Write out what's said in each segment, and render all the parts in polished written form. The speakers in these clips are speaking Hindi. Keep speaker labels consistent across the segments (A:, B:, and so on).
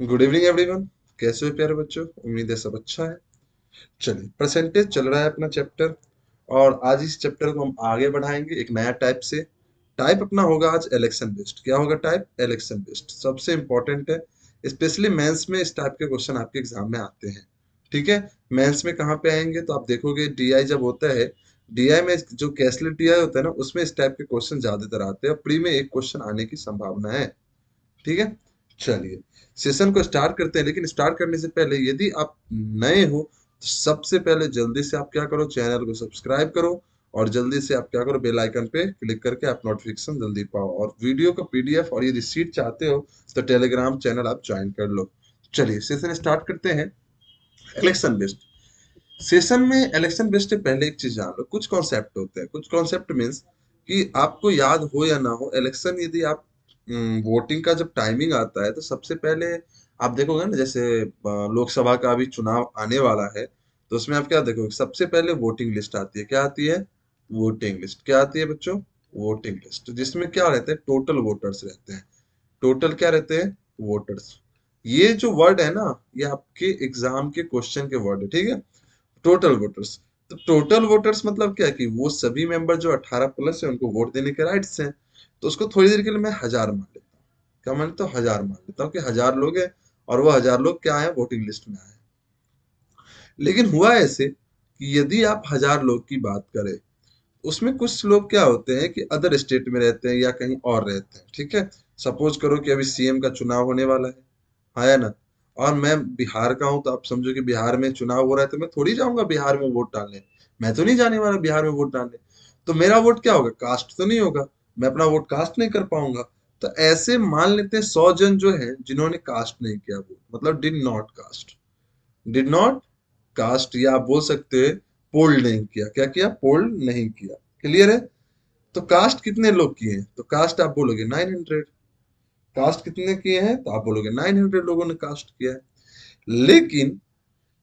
A: Good evening everyone. कैसे हो प्यारे बच्चों? उम्मीद है सब अच्छा है। चलिए, परसेंटेज चल रहा है अपना चैप्टर, और आज इस चैप्टर को हम आगे बढ़ाएंगे एक नया टाइप से। टाइप अपना होगा आज इलेक्शन बेस्ड। क्या होगा? टाइप इलेक्शन बेस्ड सबसे इंपॉर्टेंट है। स्पेशली मेंस में इस टाइप के क्वेश्चन आपके एग्जाम में आते हैं। ठीक है। मेंस में कहाँ पे आएंगे तो आप देखोगे, डीआई जब होता है, डीआई में जो कैसलेट डीआई होता है ना, उसमें इस टाइप के क्वेश्चन ज्यादातर आते हैं। प्री में एक क्वेश्चन आने की संभावना है। ठीक है। चलिए, सेशन को स्टार्ट करते हैं। लेकिन स्टार्ट करने से पहले यदि आप नए हो तो सबसे पहले जल्दी से आप क्या करो, चैनल को सब्सक्राइब करो। और जल्दी से आप क्या करो, बेल आइकन पे क्लिक करके आप नोटिफिकेशन जल्दी पाओ। और वीडियो का पीडीएफ और यदि सीट चाहते हो तो टेलीग्राम चैनल आप ज्वाइन कर लो। चलिए, सेशन स्टार्ट करते हैं। इलेक्शन बेस्ड सेशन में, इलेक्शन बेस्ड से पहले एक चीज जान लो, कुछ कॉन्सेप्ट होते हैं। कुछ कॉन्सेप्ट मीन्स कि आपको याद हो या ना हो, इलेक्शन यदि आप वोटिंग का जब टाइमिंग आता है तो सबसे पहले आप देखोगे ना, जैसे लोकसभा का अभी चुनाव आने वाला है, तो उसमें आप क्या देखोगे, सबसे पहले वोटिंग लिस्ट आती है। क्या आती है? Voting list. क्या आती है बच्चों? वोटिंग लिस्ट, जिसमें क्या रहते हैं, टोटल वोटर्स रहते हैं। टोटल क्या रहते हैं? वोटर्स। ये जो वर्ड है ना, ये आपके एग्जाम के क्वेश्चन के वर्ड है। ठीक है। Total voters. तो टोटल वोटर्स मतलब क्या है कि वो सभी मेंबर जो 18 प्लस है उनको वोट देने के राइट्स हैं। तो उसको थोड़ी देर के लिए मैं 1000 मान लेता हूँ। क्या मान लेता हूँ? 1000 मान लेता हूँ कि 1000 लोग हैं, और वो 1000 लोग क्या है, वोटिंग लिस्ट में आए। लेकिन हुआ ऐसे कि यदि आप 1000 लोग की बात करें, उसमें कुछ लोग क्या होते हैं कि अदर स्टेट में रहते हैं या कहीं और रहते हैं। ठीक है। सपोज करो कि अभी सीएम का चुनाव होने वाला है। हाँ या ना? और मैं बिहार का हूं, तो आप समझो कि बिहार में चुनाव हो रहा है, तो मैं थोड़ी जाऊंगा बिहार में वोट डालने। मैं तो नहीं जाने वाला बिहार में वोट डालने। तो मेरा वोट क्या होगा? कास्ट तो नहीं होगा। मैं अपना वोट कास्ट नहीं कर पाऊंगा। तो ऐसे मान लेते हैं 100 जन जो है जिन्होंने कास्ट नहीं किया वोट, मतलब did not cast. Did not cast, या आप बोल सकते हैं पोल्ड नहीं किया। क्या किया? पोल्ड नहीं किया। क्लियर है? तो कास्ट कितने लोग किए हैं? तो कास्ट आप बोलोगे 900। कास्ट कितने किए हैं? तो आप बोलोगे 900 लोगों ने कास्ट किया है। लेकिन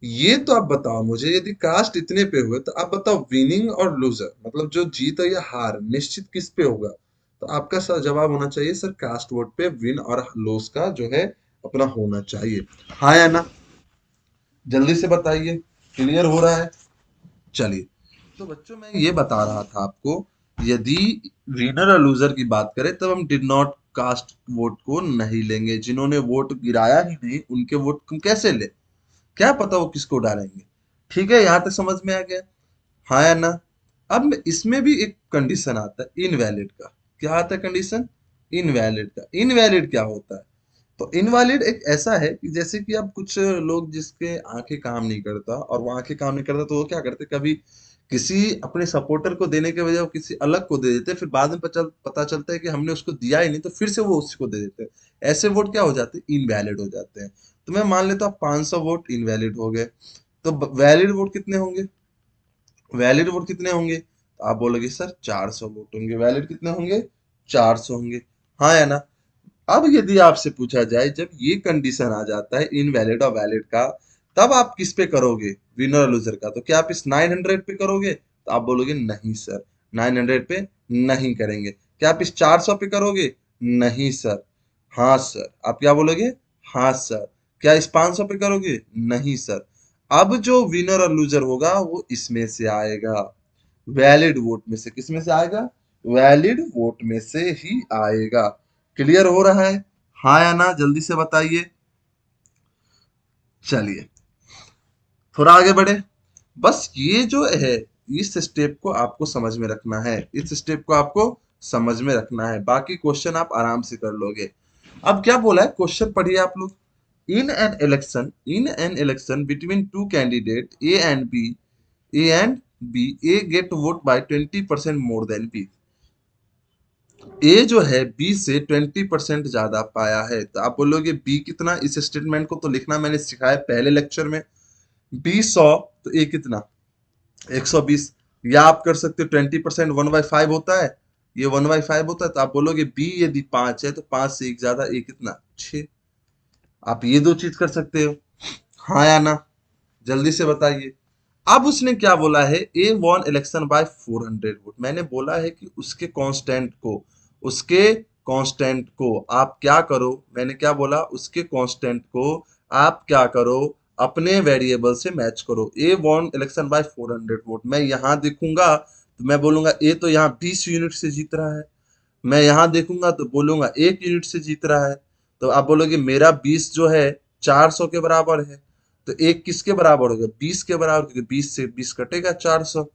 A: ये तो आप बताओ मुझे, यदि कास्ट इतने पे हुए तो आप बताओ विनिंग और लूजर, मतलब जो जीत या हार निश्चित किस पे होगा? तो आपका सर जवाब होना चाहिए, सर कास्ट वोट पे विन और लॉस का जो है अपना होना चाहिए। हाँ या ना? जल्दी से बताइए। क्लियर हो रहा है? चलिए, तो बच्चों मैं ये बता रहा था आपको, यदि विनर और लूजर की बात करें तब हम डिड नॉट कास्ट वोट को नहीं लेंगे। जिन्होंने वोट गिराया ही नहीं उनके वोट हम कैसे ले? क्या पता वो किसको डालेंगे। ठीक है, यहां तक समझ में आ गया? हाँ या ना? अब इसमें भी एक कंडीशन आता है इनवैलिड का। क्या आता है कंडीशन? इनवैलिड का। इनवैलिड क्या होता है? तो इनवैलिड एक ऐसा है कि जैसे कि अब कुछ लोग जिसके आंखें काम नहीं करता, और वो आंखें काम नहीं करता, तो वो क्या करते, कभी किसी अपने सपोर्टर को देने के बजाय वो किसी अलग को दे देते हैं, फिर बाद में पता चलता है कि हमने उसको दिया ही नहीं, तो फिर से वो उसी को दे देते हैं। ऐसे वोट क्या हो जाते हैं? इनवैलिड हो जाते हैं। तो मैं मान लेता हूँ 500 वोट इनवैलिड हो गए। तो वैलिड वोट कितने होंगे? वैलिड वोट कितने होंगे? तो आप बोलोगे सर 400 वोट होंगे। वैलिड कितने होंगे? 400 होंगे। हाँ या ना? अब यदि आपसे पूछा जाए, जब ये कंडीशन आ जाता है इनवैलिड और वैलिड का, तब आप किस पे करोगे, विनर और लूजर का? तो क्या आप इस 900 पे करोगे? तो आप बोलोगे नहीं सर, 900 पे नहीं करेंगे। क्या आप इस 400 पे करोगे? नहीं सर। हाँ सर। आप क्या बोलोगे? हाँ सर। क्या इस 500 पे करोगे? नहीं सर। अब जो विनर और लूजर होगा वो इसमें से आएगा, वैलिड वोट में से। किस में से आएगा? वैलिड वोट में से ही आएगा। क्लियर हो रहा है? हाँ या ना? जल्दी से बताइए। चलिए, थोड़ा आगे बढ़े। बस ये जो है, इस स्टेप को आपको समझ में रखना है। इस स्टेप को आपको समझ में रखना है, बाकी क्वेश्चन आप आराम से कर लोगे। अब क्या बोला है, क्वेश्चन पढ़िए आप लोग। In an election between two candidate A and B, A get vote by 20% more than B. A जो है बी से 20% ज्यादा पाया है। तो आप बोलोगे बी कितना? इस स्टेटमेंट को तो लिखना मैंने सिखाया पहले लेक्चर में। बी 100, तो ए कितना? 120। या आप कर सकते हो 20%, 1/5 होता है। ये 1/5 होता है, तो आप बोलोगे बी यदि 5 है तो 5 से एक ज्यादा ए कितना? 6। आप ये दो चीज कर सकते हो। हाँ या ना? जल्दी से बताइए। अब उसने क्या बोला है, ए वॉन इलेक्शन बाय 400 वोट। मैंने बोला है कि उसके कांस्टेंट को, उसके कांस्टेंट को आप क्या करो, मैंने क्या बोला, उसके कांस्टेंट को आप क्या करो, अपने वेरिएबल से मैच करो। ए वॉन इलेक्शन बाय 400 वोट, मैं यहां देखूंगा तो मैं बोलूंगा ए तो यहाँ 20 यूनिट से जीत रहा है, मैं यहां देखूंगा तो बोलूंगा 1 यूनिट से जीत रहा है। तो आप बोलोगे मेरा 20 जो है 400 के बराबर है, तो एक किसके बराबर होगा, 20 के बराबर, क्योंकि 20 से 20 कटेगा 400।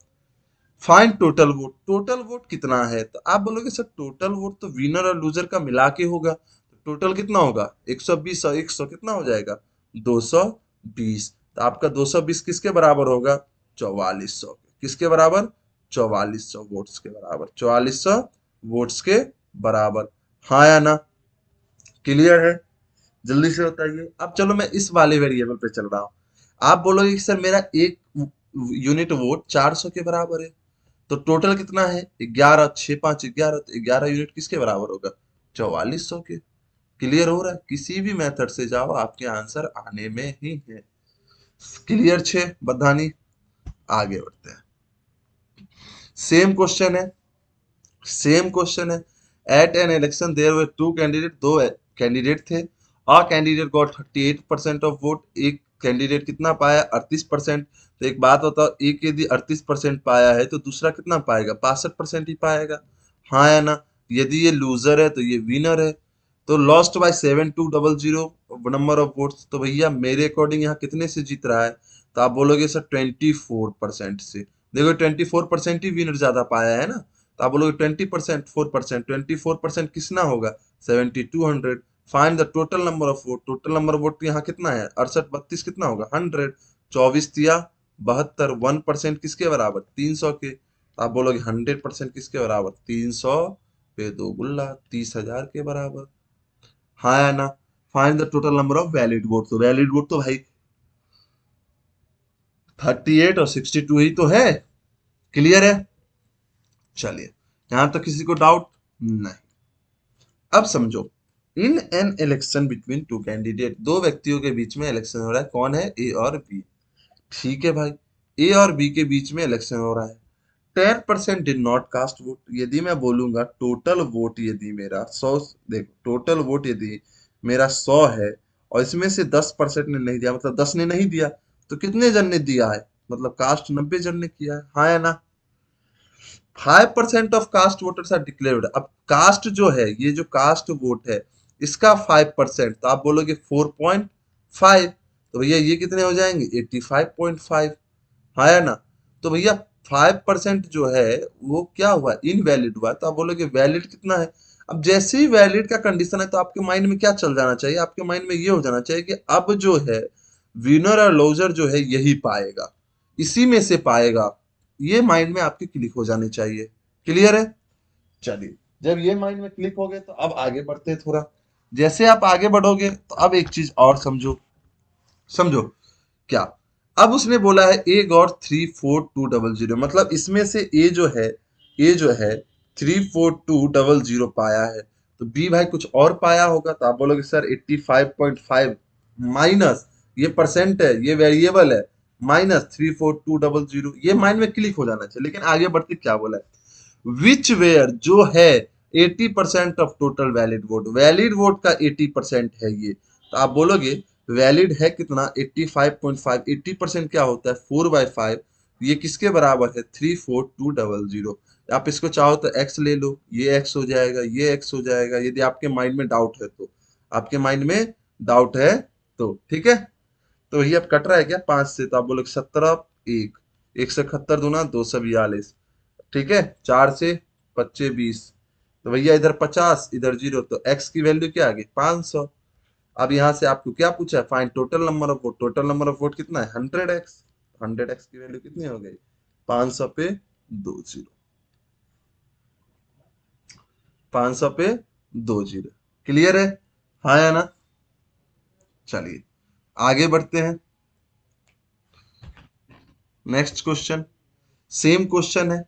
A: Find total vote, total vote कितना है, तो आप बोलोगे सर टोटल वोट तो विनर और लूजर का मिला के होगा, तो टोटल कितना होगा, 120 और 100 कितना हो जाएगा, 220। तो आपका 220 किसके बराबर होगा, 4400। किसके बराबर, 4400 वोट्स के बराबर, 4400 वोट्स के बराबर। हाँ या ना, क्लियर है, जल्दी से बताइए। अब चलो मैं इस वाले वेरिएबल पे चल रहा हूँ। आप बोलोगे कि सर मेरा एक यूनिट वोट 400 के बराबर है, तो टोटल कितना है, 11, 6 5 11, तो 11 यूनिट किसके बराबर होगा, 4400 के। क्लियर हो रहा है, किसी भी मेथड से जाओ आपके आंसर आने में ही है। क्लियर छे बधानी, आगे बढ़ते हैं। सेम क्वेश्चन है, सेम क्वेश्चन है। At an election there were two candidate, दो कैंडिडेट थे। A candidate got 38% of vote, एक कैंडिडेट कितना पाया, 38%। तो एक बात बताओ, एक यदि 38% पाया है तो दूसरा कितना पाएगा, 62% ही पाएगा। हाँ या ना, यदि ये लूजर है तो ये विनर है। तो lost by 7200 number of votes, तो भैया मेरे अकॉर्डिंग यहाँ कितने से जीत रहा है, तो आप बोलोगे सर 24% से। देखो 24% ही विनर ज्यादा पाया है ना, तो आप बोलोगे 20%, 4%, 24% किसना होगा, 7200। Find the total number of vote, total number of vote यहाँ कितना है, 68 32 कितना होगा, 100। 24 दिया 72, 1% किसके बराबर, 300 के। तो आप बोलोगे 100% किसके बराबर, 300 पे दो गुल्ला, 30,000 के बराबर। हाँ या ना, find the total number of valid vote, तो वैलिड वोट तो भाई 38 और 62 ही तो है। क्लियर है, चलिए यहां तक किसी को डाउट नहीं। अब समझो, इन an election between two candidate, दो व्यक्तियों के बीच में इलेक्शन हो रहा है, कौन है, ए और बी। ठीक है भाई, ए और बी के बीच में इलेक्शन हो रहा है। 10% डिड नॉट कास्ट वोट, यदि मैं बोलूंगा टोटल वोट यदि मेरा 100, देखो टोटल वोट यदि मेरा 100 है और इसमें से 10% ने नहीं दिया, मतलब 10 ने नहीं दिया, तो कितने जन ने दिया है, मतलब कास्ट 90 जन ने किया है। हाँ या ना, 5% of cast voters are declared. अब कास्ट जो है, ये जो कास्ट वोट है इसका 5%, तो आप बोलोगे 4.5, तो भैया ये कितने हो जाएंगे, 85.5। हाँ या ना, तो भैया 5% जो है वो क्या हुआ, इनवैलिड हुआ, तो आप बोलोगे वैलिड कितना है। अब जैसे ही वैलिड का कंडीशन है तो आपके माइंड में क्या चल जाना चाहिए, आपके माइंड में ये हो जाना चाहिए कि अब जो है विनर और लूजर जो है यही पाएगा, इसी में से पाएगा, ये माइंड में आपके क्लिक हो जाने चाहिए। क्लियर है, चलिए जब ये माइंड में क्लिक हो गए तो अब आगे बढ़ते हैं थोड़ा। जैसे आप आगे बढ़ोगे तो अब एक चीज और समझो, समझो क्या। अब उसने बोला है ए गॉट 34200, मतलब इसमें से ए जो है, ए जो है 34200 पाया है, तो बी भाई कुछ और पाया होगा, तो आप बोलोगे सर 85.5 माइनस, ये परसेंट है, ये वेरिएबल है, माइनस 34200, ये माइंड में क्लिक हो जाना चाहिए। लेकिन आगे बढ़ते क्या बोला है, विच वेयर जो है 80% of total valid vote, valid vote का 80% है ये, तो आप बोलोगे वैलिड है कितना, 85.5, 80% क्या होता है 4/5, ये किसके बराबर है, 34200। आप इसको चाहो तो x ले लो, ये x हो जाएगा, ये x हो जाएगा, यदि आपके माइंड में डाउट है तो, आपके माइंड में डाउट है तो ठीक है। तो वही अब कट रहा है क्या 5 से, तो आप बोलोगे 17, 1 दूना 242, ठीक है, 4 से 25 20, तो भैया इधर 50 इधर 0, तो x की वैल्यू क्या आ गई, 500। अब यहां से आपको क्या पूछा है, find total number of vote, total number of vote कितना है, 100x, 100x की वैल्यू कितनी हो गई, 500 पे 20, 500 पे 20। क्लियर है, हाँ या ना, चलिए आगे बढ़ते हैं। नेक्स्ट क्वेश्चन, सेम क्वेश्चन है,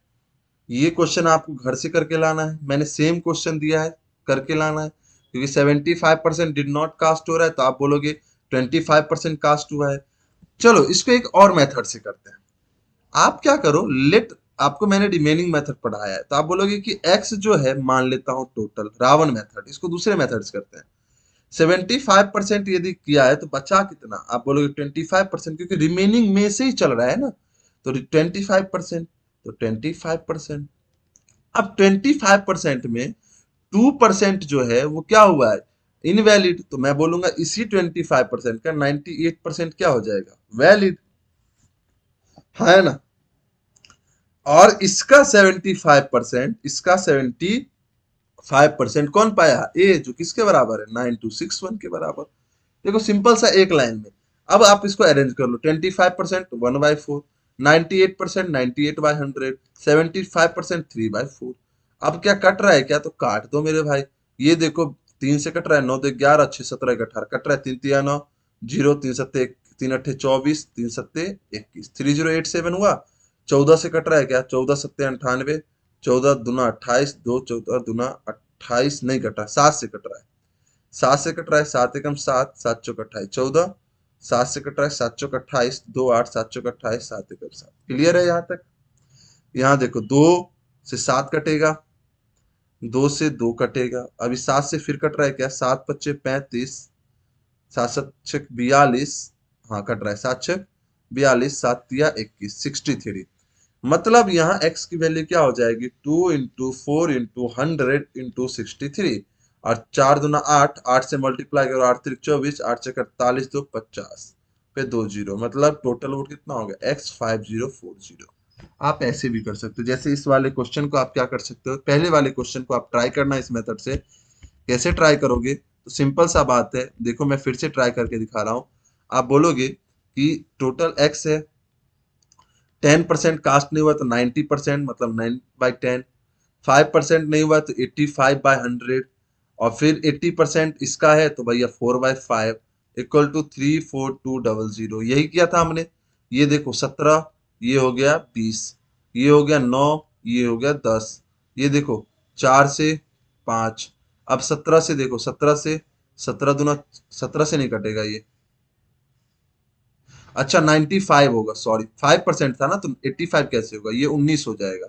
A: ये क्वेश्चन आपको घर से करके लाना है, मैंने सेम क्वेश्चन दिया है, करके लाना है, क्योंकि 75% डिड नॉट कास्ट हो रहा है, तो आप बोलोगे 25% कास्ट हुआ है। चलो इसको एक और मेथड से करते हैं। आप क्या करो, लेट आपको मैंने रिमेनिंग मेथड पढ़ाया है, तो आप बोलोगे कि x जो है मान लेता हूं टोटल, रावण मेथड, इसको दूसरे मेथड्स करते हैं। 75% यदि किया है तो बचा कितना, आप बोलोगे 25%, क्योंकि रिमेनिंग में से ही चल रहा है ना, तो 25%, तो 25%। अब 25% में 2% जो है वो क्या हुआ है, इनवैलिड, तो मैं बोलूंगा इसी 25% का 98% क्या हो जाएगा, वैलिड, है ना। और इसका 75%, इसका 75% कौन पाया, ए, जो किसके बराबर है, 9261 के बराबर। देखो सिंपल सा एक लाइन में। अब आप इसको अरेंज कर लो, 25% 1/4, 98% 98/100, 75% 3/4। अब क्या कट रहा है क्या, तो काट दो मेरे भाई। ये देखो 3 से कट रहा है, 9 2 11, 6 17 18, कट रहा है 3 3 9, 0 3 7 3 8 24, 3 7 21, 3087 हुआ। 14 से कट रहा है क्या, 14 7 98, 14 दूना 28, 2 14 दूना 28 नहीं कट रहा, 7 से कट रहा है, 7 से कट रहा है, 7 एकम 7, 7 चौक 28 14, 7 से कट रहा है, 7 चौक 28, 2 8, 7 चौक 28, 7 एकम 7। क्लियर है यहाँ तक। यहाँ देखो 2 से 7 कटेगा, 2 से 2 कटेगा, अभी 7 से फिर कट रहा है क्या, 7 पच्चे 35, 7 7 छक 42, हाँ कट रहा है, 7 छक 42, 7 तिया 21, 63। मतलब यहाँ x की वैल्यू क्या हो जाएगी, 2 × 4 × 100 × 63, और 4 दूना 8, 8 से मल्टीप्लाई करो, 8 3 24, 8 छक 48, 2 50 पे 2 जीरो, मतलब टोटल वोट कितना हो गया, x5040। आप ऐसे भी कर सकते हो, जैसे इस वाले क्वेश्चन को आप क्या कर सकते हो, पहले वाले क्वेश्चन को आप ट्राई करना इस मेथड से। कैसे ट्राई करोगे, तो सिंपल सा बात है, देखो मैं फिर से ट्राई करके दिखा रहा हूं। आप बोलोगे कि टोटल x है, 10% कास्ट नहीं हुआ तो 90%, मतलब 9/10, 5% नहीं हुआ तो 85/100, और फिर 80% इसका है तो भैया 4/5 इक्वल टू 34200। यही किया था हमने। ये देखो 17, ये हो गया 20, ये हो गया 9, ये हो गया 10, ये देखो 4 से 5, अब 17 से देखो, 17 से 17 दूना 17 से नहीं कटेगा ये, अच्छा 95 होगा, सॉरी 5% था ना, तो 85 कैसे होगा, ये 19 हो जाएगा।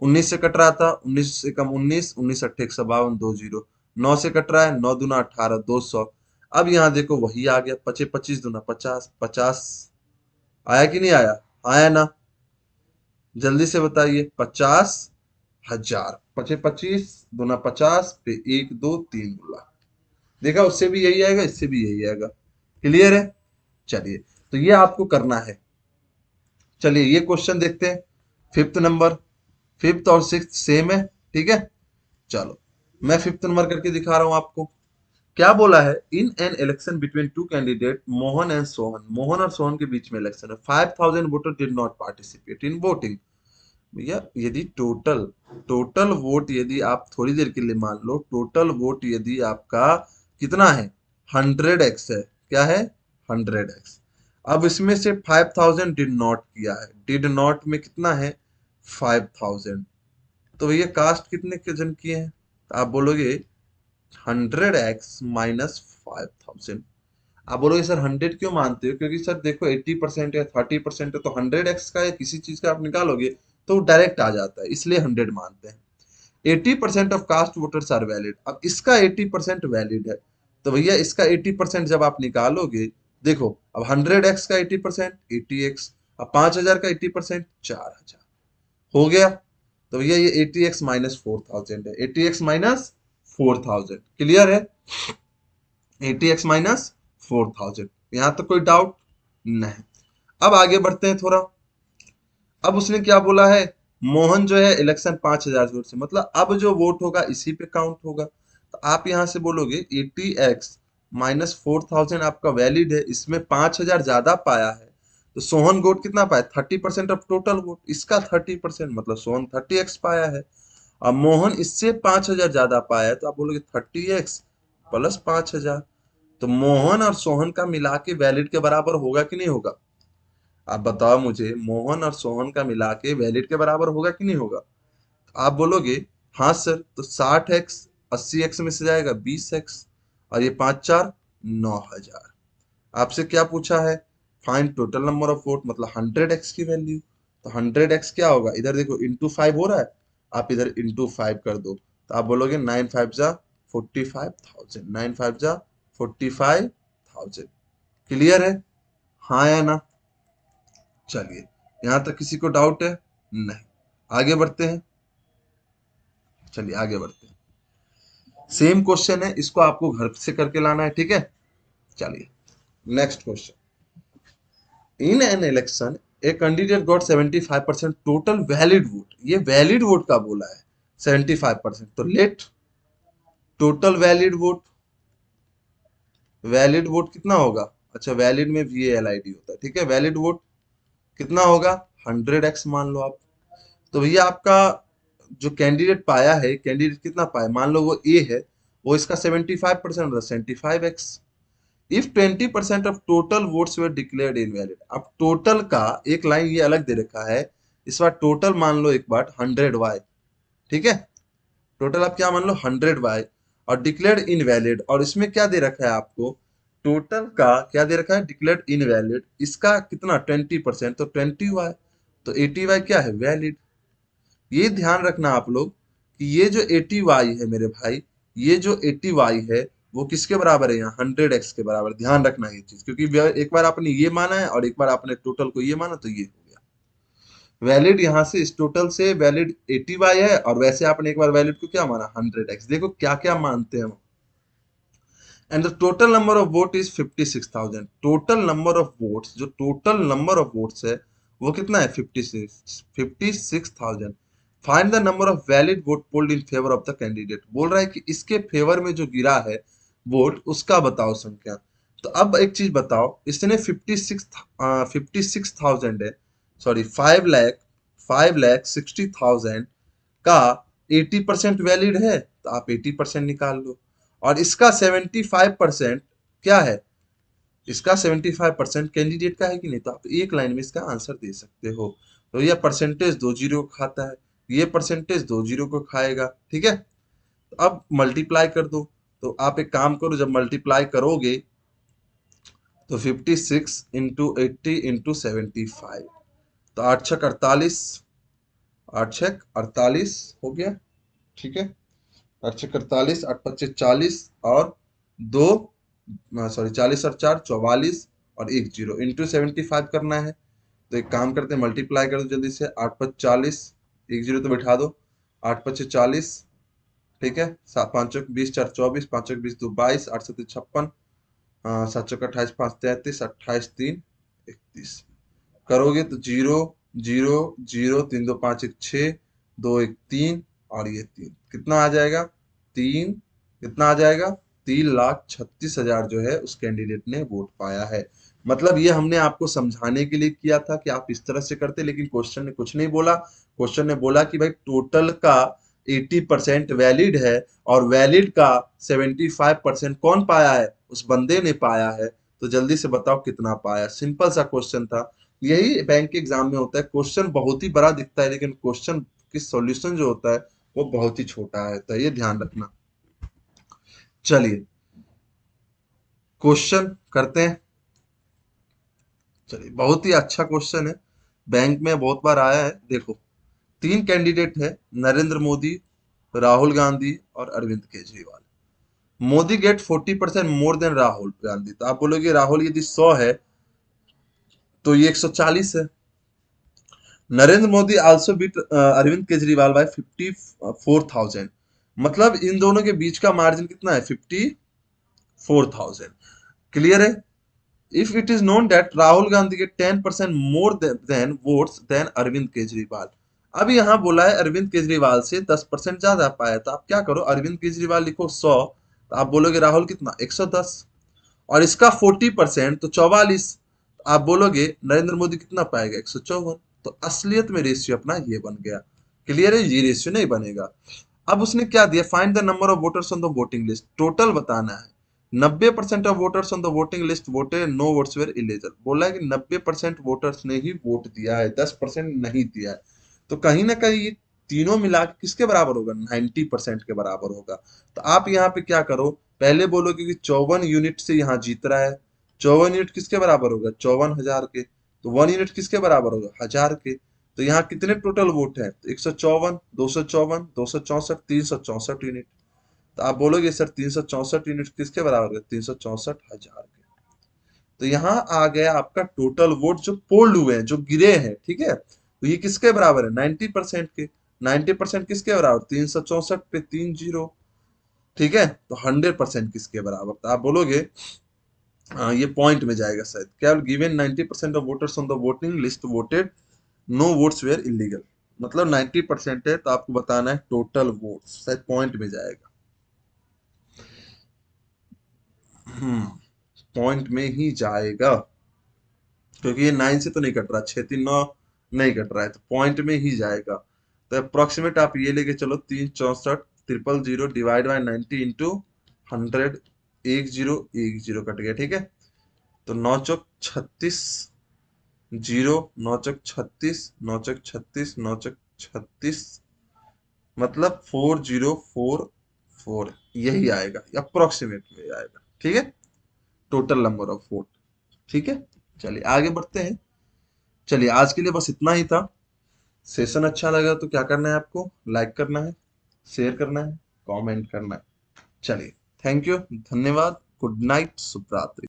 A: 19 से कट रहा था, 19 से कम 19, 19 अट्ठे 152, 2 जीरो। 9 से कट रहा है, 9 दूना 18, 200। अब यहाँ देखो वही आ गया, 25 25 दूना 50, 50 आया कि नहीं आया, आया ना, जल्दी से बताइए, 50,000, 25 25 दूना 50 पे 1 2 3 गुना, देखा उससे भी यही आएगा, इससे भी यही आएगा। क्लियर है। चलिए, तो ये आपको करना है। चलिए ये क्वेश्चन देखते हैं, फिफ्थ नंबर। फिफ्थ और सिक्स सेम है, ठीक है। चलो मैं फिफ्थ नंबर करके दिखा रहा हूं आपको। क्या बोला है, इन an election between two candidate Mohan and Sohan, Mohan और सोहन के बीच में इलेक्शन है, 5000 voter did not participate in voting. भैया यदि टोटल टोटल वोट यदि आप थोड़ी देर के लिए मान लो, टोटल वोट यदि आपका कितना है, 100x है, क्या है, 100x। अब इसमें से 5000 डिड नॉट किया है, डिड नॉट में कितना है, 5000, तो भैया कास्ट कितने के जन किए हैं, तो आप बोलोगे 100x माइनस 5000। आप बोलोगे सर 100 क्यों मानते हो, क्योंकि सर देखो 80% या 30% है, तो 100x का या किसी चीज का आप निकालोगे तो डायरेक्ट आ जाता है, इसलिए 100 मानते हैं। 80% of cast voters are valid, अब इसका 80% वैलिड है, तो भैया इसका 80% जब आप निकालोगे, देखो अब 100x का 80% 80x, अब 5000 का 80% 4000 हो गया। तो भैया ये 80x माइनस 4000 है, 80x माइनस 4000। क्लियर है, 80x माइनस 4000, यहां तक कोई डाउट नहीं। अब आगे बढ़ते हैं थोड़ा। अब उसने क्या बोला है, मोहन जो है इलेक्शन 5000 वोट से, मतलब अब जो वोट होगा इसी पे काउंट होगा, तो आप यहां से बोलोगे 80x माइनस 4000 आपका वैलिड है, इसमें 5000 ज्यादा पाया है, तो सोहन वोट कितना पाया, 30% ऑफ टोटल वोट, इसका 30%, मतलब सोहन 30x पाया है। अब मोहन इससे 5000 ज्यादा पाया है, तो आप बोलोगे 30x प्लस 5000, तो मोहन और सोहन का मिला के वैलिड के बराबर होगा कि नहीं होगा, आप बताओ मुझे, मोहन और सोहन का मिला के वैलिड के बराबर होगा कि नहीं होगा। तो आप बोलोगे हाँ सर, तो 60x 80x में से जाएगा 20x, और ये 5 4 9000। आपसे क्या पूछा है, find total number of vote, मतलब 100x की वैल्यू। तो 100x क्या होगा, इधर देखो इंटू 5 हो रहा है, आप इधर इंटू 5 कर दो, तो आप बोलोगे 9 5 जा 45,000, 9 5 जा 45,000। क्लियर है, हाँ या ना? चलिए, यहां तक किसी को डाउट है? नहीं, आगे बढ़ते हैं। चलिए आगे बढ़ते हैं, सेम क्वेश्चन है, इसको आपको घर से करके लाना है, ठीक है। चलिए next question, in an election a candidate got 75% total valid vote, ये वैलिड वोट का बोला है 75%, तो let total valid vote, valid vote कितना होगा, अच्छा वैलिड में VALID होता है, ठीक है, वैलिड वोट कितना होगा 100x मान लो आप। तो भैया आपका जो कैंडिडेट पाया है, कैंडिडेट कितना पाया, मान लो वो ए है, वो इसका 75% होगा 75x। If 20% of total votes were declared invalid, अब टोटल का एक लाइन ये अलग दे रखा है, इस बार टोटल मान लो एक बार 100y, ठीक है, टोटल आप क्या मान लो 100y, और डिक्लेयर्ड इनवैलिड, और इसमें क्या दे रखा है आपको, टोटल का क्या दे रखा है डिक्लेयर्ड इनवैलिड, इसका कितना 20%, तो 20y, तो 80y क्या है वैलिड। ये ध्यान रखना आप लोग कि ये जो 80y है मेरे भाई, ये जो 80y है वो किसके बराबर है, यहाँ 100x के बराबर, ध्यान रखना ये चीज, क्योंकि एक बार आपने ये माना है और एक बार आपने टोटल को ये माना, तो ये हो गया वैलिड, यहाँ से इस टोटल से वैलिड 80y है, और वैसे आपने एक बार वैलिड को क्या माना 100x, देखो क्या क्या मानते हैं हम। And the total number of vote is 56,000, total number of votes, जो टोटल नंबर ऑफ वोट्स है वो कितना है 56,000। Find the number of valid vote polled in favour of the candidate, बोल रहा है कि इसके फेवर में जो गिरा है वोट उसका बताओ संख्या। तो अब एक चीज बताओ, इसने 56,000 है, सॉरी 5,60,000 का 80% वैलिड है, तो आप 80% निकाल लो, और इसका 75% क्या है, इसका 75% कैंडिडेट का है कि नहीं, तो आप एक लाइन में इसका आंसर दे सकते हो। तो यह परसेंटेज दो जीरो को खाता है, ये परसेंटेज दो जीरो को खाएगा, ठीक है। तो अब मल्टीप्लाई कर दो, तो आप एक काम करो, जब मल्टीप्लाई करोगे तो 56 इंटू 80 इंटू 75, तो 8 6 48, 8 6 48 हो गया, ठीक है, 8 6 48, 8 5 40, और दो, सॉरी 40 और 4 44, और एक जीरो इंटू 75 करना है। तो एक काम करते हैं, मल्टीप्लाई कर दो जल्दी से, 8 5 40, एक जीरो तो बैठा दो, 8 5 40, ठीक है, 7 5 20, 4 24, 5 1 20, 2 22, 8 7 56, 7 4 28, 5 33, 28 3 31, करोगे तो जीरो जीरो जीरो, 3 2 5 1 6, 2 1 3, और ये 3 कितना आ जाएगा, तीन, कितना आ जाएगा, 3,36,000 जो है उस कैंडिडेट ने वोट पाया है। मतलब ये हमने आपको समझाने के लिए किया था कि आप इस तरह से करते, लेकिन क्वेश्चन ने कुछ नहीं बोला, क्वेश्चन ने बोला कि भाई टोटल का 80% वैलिड है, और वैलिड का 75% कौन पाया है, उस बंदे ने पाया है, तो जल्दी से बताओ कितना पाया, सिंपल सा क्वेश्चन था। यही बैंक के एग्जाम में होता है, क्वेश्चन बहुत ही बड़ा दिखता है, लेकिन क्वेश्चन की सॉल्यूशन जो होता है वो बहुत ही छोटा है, तो ये ध्यान रखना। चलिए क्वेश्चन करते हैं, चलिए बहुत ही अच्छा क्वेश्चन है, बैंक में बहुत बार आया है। देखो, तीन कैंडिडेट है, नरेंद्र मोदी, राहुल गांधी और Arvind Kejriwal. Modi get 40% more than Rahul Gandhi, तो आप बोलोगे राहुल यदि 100 है तो ये 140 है। Narendra Modi also beat Arvind Kejriwal by 54,000, मतलब इन दोनों के बीच का मार्जिन कितना है 54,000। क्लियर है। If it is known that Rahul Gandhi के 10% more than votes than Arvind Kejriwal, अब यहाँ बोला है अरविंद केजरीवाल से 10% ज्यादा पाया, तो आप क्या करो, अरविंद केजरीवाल लिखो 100, तो आप बोलोगे राहुल कितना 110, और इसका 40% तो 44, आप बोलोगे नरेंद्र मोदी कितना पाएगा 154, तो असलियत में रेशियो अपना ये बन गया। क्लियर है, ये रेशियो नहीं बनेगा। अब उसने क्या दिया, find the number of voters on the voting list, total बताना है। 90% of voters on the voting list voted, no votes were illegal, बोला है कि 90% वोटर्स ने ही वोट दिया है, 10% नहीं दिया है, तो कहीं ना कहीं ये तीनों मिला के किसके बराबर होगा 90% के बराबर होगा। तो आप यहाँ पे क्या करो, पहले बोलोगे कि 54 यूनिट से यहाँ जीत रहा है, 54 यूनिट किसके बराबर होगा 54,000 के, तो 1 यूनिट किसके बराबर होगा 1,000 के, तो यहाँ कितने टोटल वोट है? 154, 254, 264, 364 यूनिट। तो आप बोलोगे सर 364 यूनिट किसके बराबर है? 364,000 के। तो यहाँ आ गया आपका टोटल वोट जो पोल्ड हुए हैं, जो गिरे हैं, ठीक है। तो ये किसके बराबर है? 90% के। 90% किसके बराबर? 364 पे 3 जीरो, ठीक है। तो 100% किसके बराबर? तो आप बोलोगे ये पॉइंट में जाएगा शायद। क्या? Given 90% of voters on the voting list voted, no votes were illegal. मतलब 90% है तो आपको बताना है टोटल वोट्स, शायद पॉइंट में जाएगा। पॉइंट में ही जाएगा, क्योंकि ये 9 से तो नहीं कट रहा, 6 3 9 नहीं कट रहा है, तो पॉइंट में ही जाएगा। तो अप्रोक्सीमेट आप ये लेके चलो, 364,000 डिवाइड बाय 90 इंटू 100, 1010 कट गया, ठीक है। तो 9 चौक 36, 0, 9 चौक 36, 9 चौक 36, 9 चौक 36, मतलब 4044, यही आएगा, अप्रोक्सीमेट में आएगा, ठीक है। टोटल नंबर ऑफ वोट, ठीक है। चलिए आगे बढ़ते हैं। चलिए आज के लिए बस इतना ही था। सेशन अच्छा लगा तो क्या करना है आपको? लाइक करना है, शेयर करना है, कमेंट करना है। चलिए, थैंक यू, धन्यवाद, गुड नाइट, शुभ रात्रि।